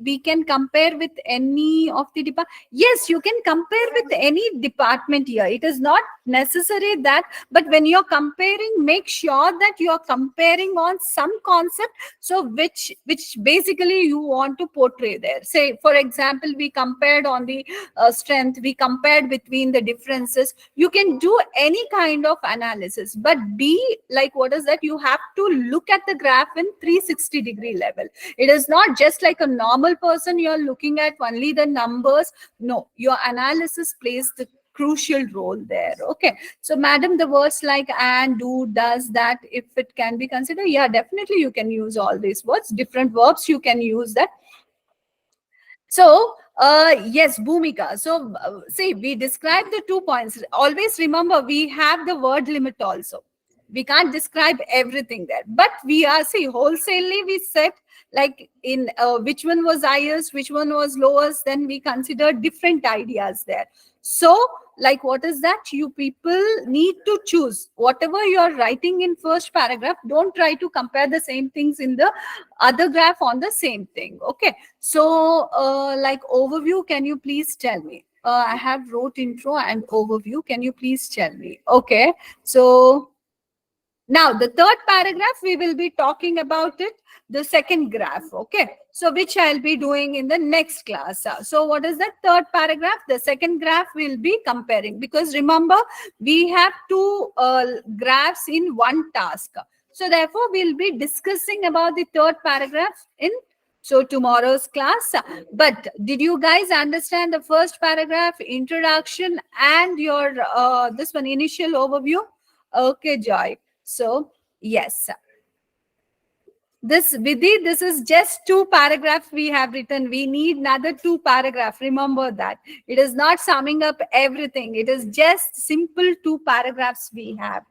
we can compare with any of the department. Yes, you can compare with any department here. It is not necessary that, but when you're comparing, make sure that you're comparing on some concept. So which basically you want to portray there. Say, for example, we compared on the strength, we compared between the differences. You can do any kind of analysis, but be like, what is that? You have to look at the graph in 360-degree level. It is not just like a normal person, you're looking at only the numbers. No, your analysis plays the crucial role there. Okay. So, madam, the words like and, do, does, that, if it can be considered, yeah, definitely you can use all these words. Different verbs, you can use that. So, yes, Bhumika. So, see, we describe the 2 points. Always remember, we have the word limit also. We can't describe everything there. But we are, see, wholesalely we said, like in which one was highest, which one was lowest, then we consider different ideas there. So, like, what is that? You people need to choose whatever you are writing in first paragraph. Don't try to compare the same things in the other graph on the same thing. Okay. So, like overview, can you please tell me? I have wrote intro and overview. Can you please tell me? Okay. So, now the third paragraph, we will be talking about it, the second graph. Okay. So which I'll be doing in the next class. So what is that third paragraph? The second graph will be comparing, because remember, we have two graphs in one task. So therefore, we'll be discussing about the third paragraph in tomorrow's class. But did you guys understand the first paragraph, introduction, and your this one, initial overview? Okay, Joy. So, yes. This, Vidhi, this is just 2 paragraphs we have written. We need another 2 paragraphs. Remember that. It is not summing up everything. It is just simple 2 paragraphs we have.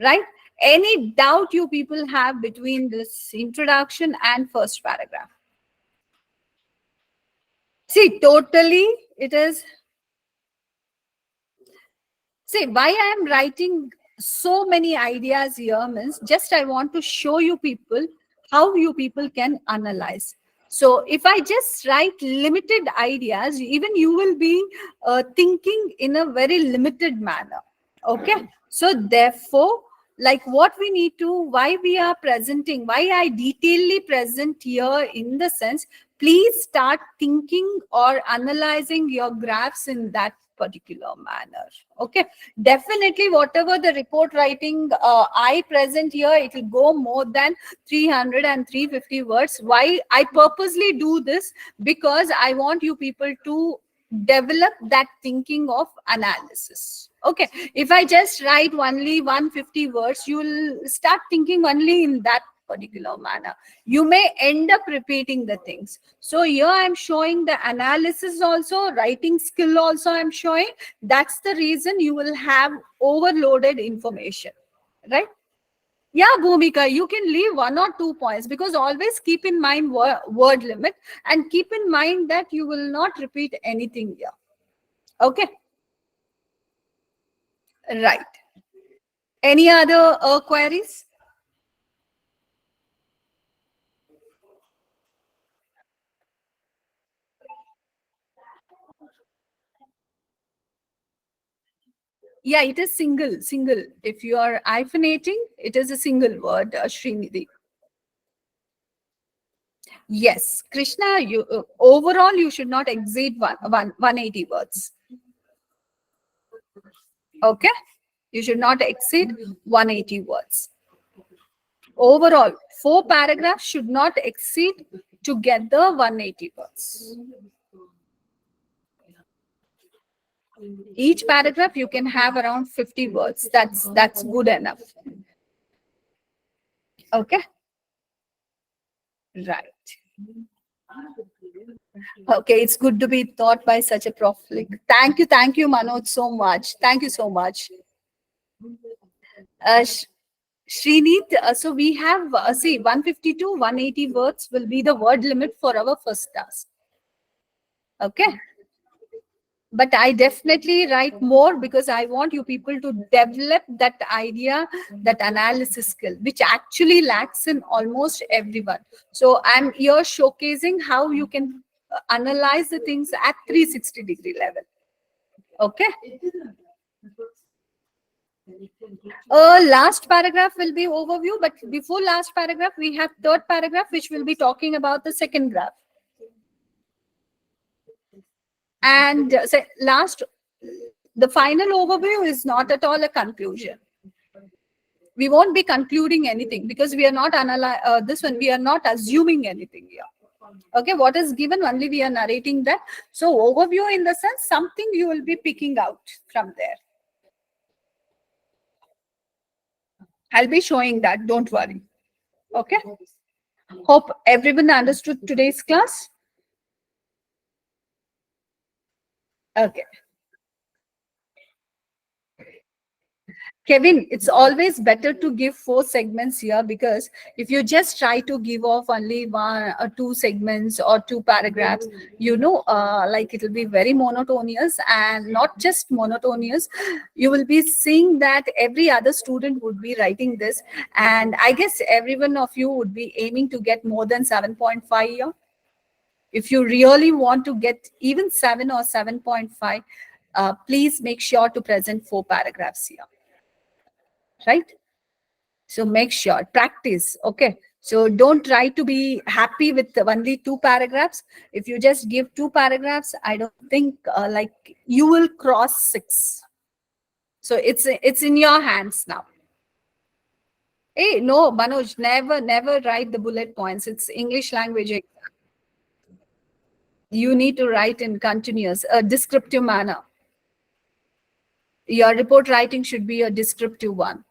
Right? Any doubt you people have between this introduction and first paragraph? See, totally, it is. See, why I am writing so many ideas here means just I want to show you people how you people can analyze. So if I just write limited ideas, even you will be thinking in a very limited manner. Okay. So therefore, like what we need to, why we are presenting, why I detailedly present here in the sense, please start thinking or analyzing your graphs in that particular manner. Okay, definitely whatever the report writing I present here, it will go more than 300 and 350 words. Why I purposely do this? Because I want you people to develop that thinking of analysis. Okay, if I just write only 150 words, you will start thinking only in that particular manner. You may end up repeating the things. So here I'm showing the analysis also, writing skill also I'm showing. That's the reason you will have overloaded information, right? Yeah, Bhumika, you can leave 1 or 2 points, because always keep in mind word limit, and keep in mind that you will not repeat anything here. Okay. Right. Any other queries? Yeah, it is single. If you are hyphenating, it is a single word, Srinidhi. Yes, Krishna, you overall you should not exceed 180 words. Okay, you should not exceed 180 words. Overall, 4 paragraphs should not exceed together 180 words. Each paragraph you can have around 50 words. That's good enough. Okay, right. Okay, it's good to be taught by such a prof. Like, thank you, Manoj, so much. Thank you so much. Sh- Srinit, so we have, see, 150 to 180 words will be the word limit for our first task. Okay. But I definitely write more because I want you people to develop that idea, that analysis skill, which actually lacks in almost everyone. So I'm here showcasing how you can analyze the things at 360-degree level. Okay. Last paragraph will be overview, but before last paragraph, we have third paragraph, which will be talking about the second graph. And last, the final overview is not at all a conclusion. We won't be concluding anything because we are not this one, we are not assuming anything here. Okay, what is given only we are narrating that. So overview in the sense something you will be picking out from there. I'll be showing that, don't worry. Okay, hope everyone understood today's class. Okay, Kevin, it's always better to give 4 segments here, because if you just try to give off only 1 or 2 segments or 2 paragraphs, like it will be very monotonous, and not just monotonous. You will be seeing that every other student would be writing this. And I guess every one of you would be aiming to get more than 7.5 here. If you really want to get even 7 or 7.5, please make sure to present 4 paragraphs here. Right? So make sure, practice. Okay. So don't try to be happy with only 2 paragraphs. If you just give 2 paragraphs, I don't think like you will cross 6. So it's in your hands now. Hey, no, Manoj, never write the bullet points. It's English language exam. You need to write in continuous, a descriptive manner. Your report writing should be a descriptive one.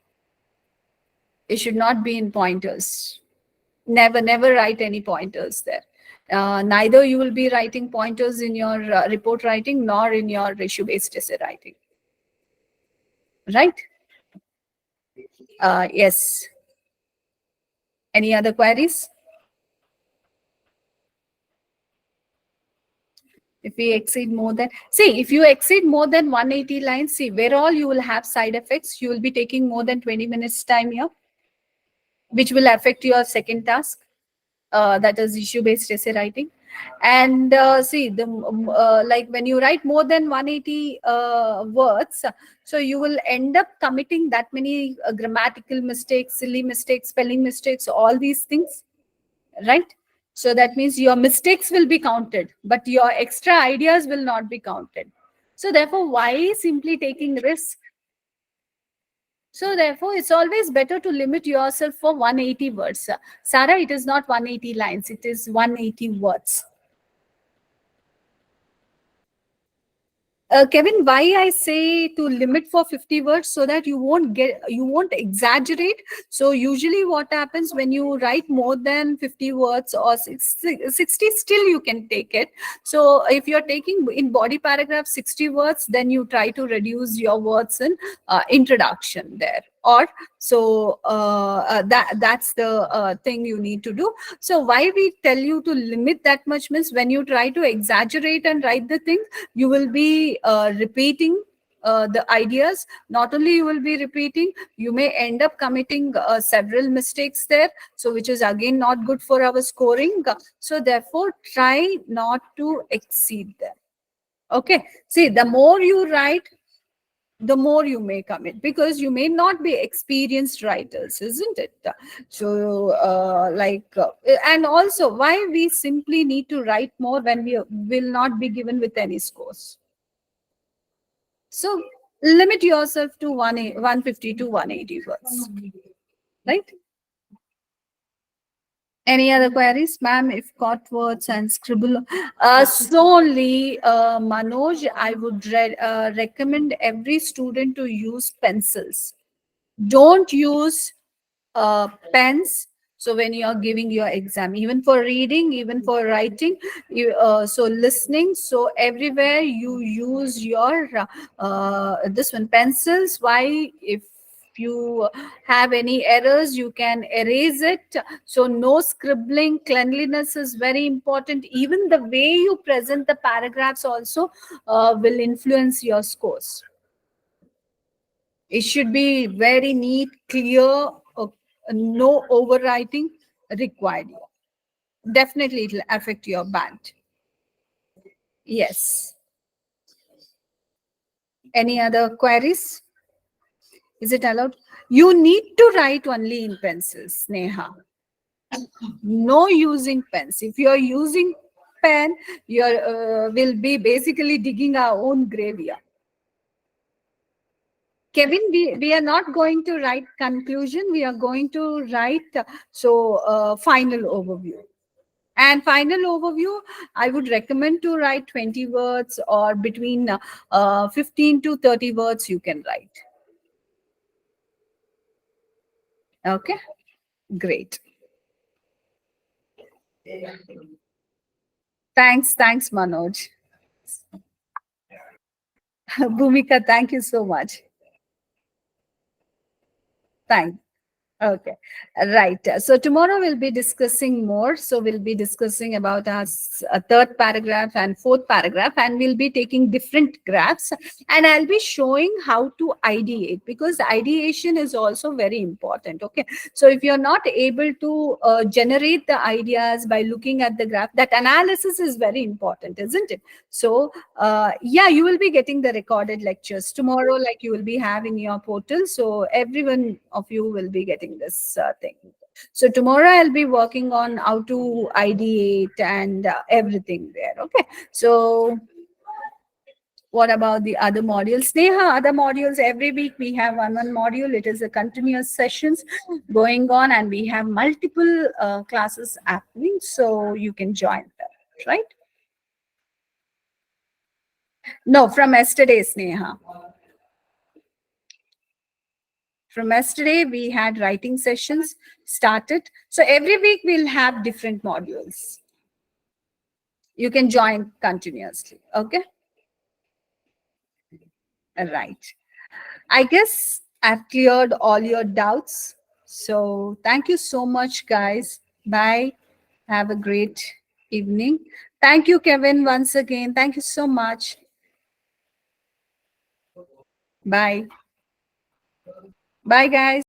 It should not be in pointers. Never write any pointers there. Neither you will be writing pointers in your report writing nor in your issue-based essay writing. Right? Yes. Any other queries? If we exceed more than, see, if you exceed more than 180 lines, see, where all you will have side effects, you will be taking more than 20 minutes time here, which will affect your second task. That is issue-based essay writing. And see, like when you write more than 180 words, so you will end up committing that many grammatical mistakes, silly mistakes, spelling mistakes, all these things, right? So that means your mistakes will be counted, but your extra ideas will not be counted. So therefore, why simply taking risk? So therefore, it's always better to limit yourself for 180 words. Sarah, it is not 180 lines, it is 180 words. Kevin, why I say to limit for 50 words, so that you won't exaggerate. So usually what happens when you write more than 50 words or 60, still you can take it. So if you're taking in body paragraph 60 words, then you try to reduce your words in introduction there. Or so that's the thing you need to do. So why we tell you to limit that much means, when you try to exaggerate and write the thing, you will be repeating the ideas. Not only you will be repeating, you may end up committing several mistakes there, so which is again not good for our scoring. So therefore, try not to exceed them. Okay, see, the more you write, the more you may commit, because you may not be experienced writers, isn't it? So and also, why we simply need to write more when we will not be given with any scores? So limit yourself to 150 to 180 words, right? Any other queries, ma'am? If cut words and scribble, solely, Manoj, I would recommend every student to use pencils. Don't use pens. So when you are giving your exam, even for reading, even for writing, so listening, so everywhere you use your this one, pencils. Why? If you have any errors, you can erase it. So no scribbling. Cleanliness is very important. Even the way you present the paragraphs also will influence your scores. It should be very neat, clear, no overwriting required. Definitely, it will affect your band. Yes. Any other queries? Is it allowed? You need to write only in pencils, Neha. No using pens. If you are using pen, you will be basically digging our own grave here. Kevin, we are not going to write conclusion. We are going to write final overview. And final overview, I would recommend to write 20 words or between 15 to 30 words you can write. Okay, great. Thanks, Manoj. Bhumika, thank you so much. Thanks. Okay, right. So tomorrow we'll be discussing more. So we'll be discussing about our third paragraph and fourth paragraph, and we'll be taking different graphs. And I'll be showing how to ideate, because ideation is also very important. Okay, so if you're not able to generate the ideas by looking at the graph, that analysis is very important, isn't it? So yeah, you will be getting the recorded lectures tomorrow, like you will be having your portal. So everyone of you will be getting this thing. So tomorrow I'll be working on how to ideate and everything there. Okay. So what about the other modules? Neha, other modules, every week we have one module. It is a continuous sessions going on, and we have multiple classes happening. So you can join them, right? No, from yesterday's, Neha. From yesterday, we had writing sessions started. So every week we'll have different modules. You can join continuously. Okay. All right. I guess I've cleared all your doubts. So thank you so much, guys. Bye. Have a great evening. Thank you, Kevin, once again. Thank you so much. Bye. Bye, guys.